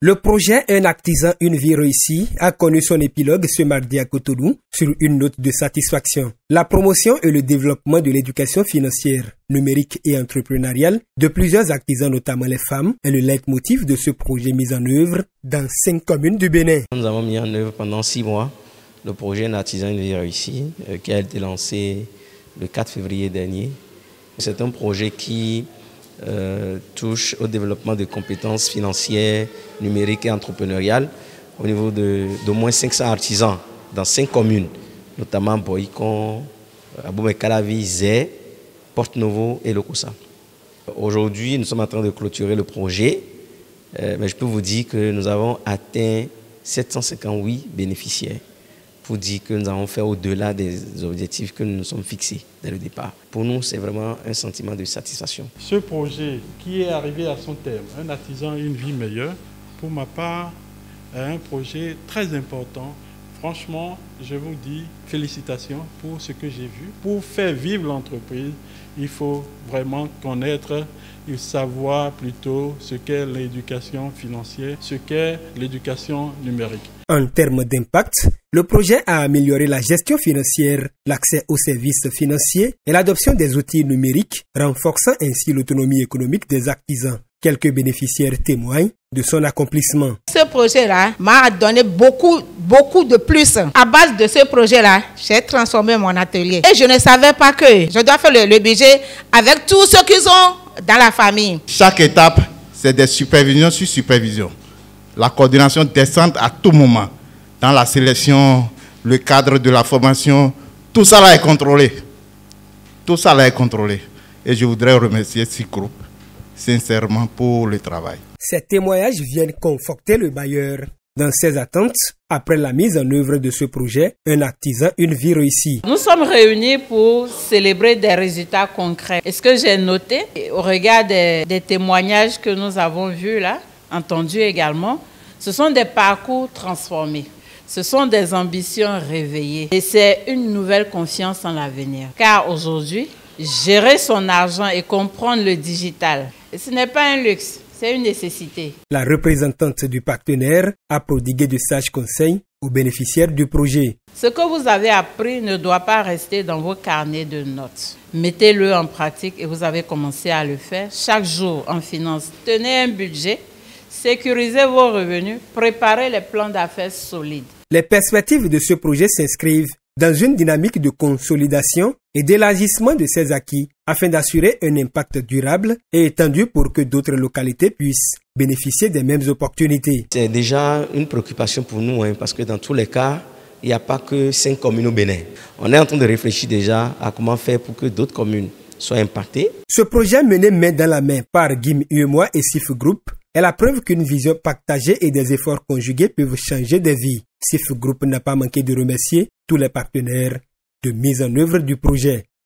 Le projet Un artisan, une vie réussie a connu son épilogue ce mardi à Cotonou sur une note de satisfaction. La promotion et le développement de l'éducation financière, numérique et entrepreneuriale de plusieurs artisans, notamment les femmes, est le leitmotiv de ce projet mis en œuvre dans 5 communes du Bénin. Nous avons mis en œuvre pendant 6 mois le projet Un artisan, une vie réussie qui a été lancé le 4 février dernier. C'est un projet qui touche au développement de compétences financières, numériques et entrepreneuriales au niveau d'au moins 500 artisans dans 5 communes, notamment Boïcon, Aboumey-Calavi, Zé, Porte-Novo et Lokossa. Aujourd'hui, nous sommes en train de clôturer le projet, mais je peux vous dire que nous avons atteint 758 bénéficiaires. Pour dire que nous avons fait au-delà des objectifs que nous nous sommes fixés dès le départ. Pour nous, c'est vraiment un sentiment de satisfaction. Ce projet qui est arrivé à son terme, Un artisan, une vie meilleure, pour ma part, est un projet très important. Franchement, je vous dis félicitations pour ce que j'ai vu. Pour faire vivre l'entreprise, il faut vraiment connaître et savoir plutôt ce qu'est l'éducation financière, ce qu'est l'éducation numérique. En termes d'impact, le projet a amélioré la gestion financière, l'accès aux services financiers et l'adoption des outils numériques, renforçant ainsi l'autonomie économique des artisans. Quelques bénéficiaires témoignent de son accomplissement. Ce projet-là m'a donné beaucoup de plus. À base de ce projet-là, j'ai transformé mon atelier. Et je ne savais pas que je dois faire le budget avec tout ce qu'ils ont dans la famille. Chaque étape, c'est des supervisions sur supervision. La coordination descend à tout moment. Dans la sélection, le cadre de la formation, tout ça là est contrôlé. Tout ça là est contrôlé. Et je voudrais remercier ce groupe sincèrement pour le travail. Ces témoignages viennent conforter le bailleur dans ses attentes après la mise en œuvre de ce projet, Un artisan, une vie réussie. Nous sommes réunis pour célébrer des résultats concrets. Et ce que j'ai noté, au regard des témoignages que nous avons vus là, entendus également, ce sont des parcours transformés. Ce sont des ambitions réveillées. Et c'est une nouvelle confiance en l'avenir. Car aujourd'hui, gérer son argent et comprendre le digital, ce n'est pas un luxe, c'est une nécessité. La représentante du partenaire a prodigué de sages conseils aux bénéficiaires du projet. Ce que vous avez appris ne doit pas rester dans vos carnets de notes. Mettez-le en pratique et vous avez commencé à le faire chaque jour en finance. Tenez un budget, sécurisez vos revenus, préparez les plans d'affaires solides. Les perspectives de ce projet s'inscrivent dans une dynamique de consolidation et d'élargissement de ses acquis afin d'assurer un impact durable et étendu pour que d'autres localités puissent bénéficier des mêmes opportunités. C'est déjà une préoccupation pour nous parce que dans tous les cas, il n'y a pas que 5 communes au Bénin. On est en train de réfléchir déjà à comment faire pour que d'autres communes soient impactées. Ce projet mené main dans la main par Guim Uemois et SIF Group est la preuve qu'une vision partagée et des efforts conjugués peuvent changer des vies. SIF Group n'a pas manqué de remercier tous les partenaires de mise en œuvre du projet.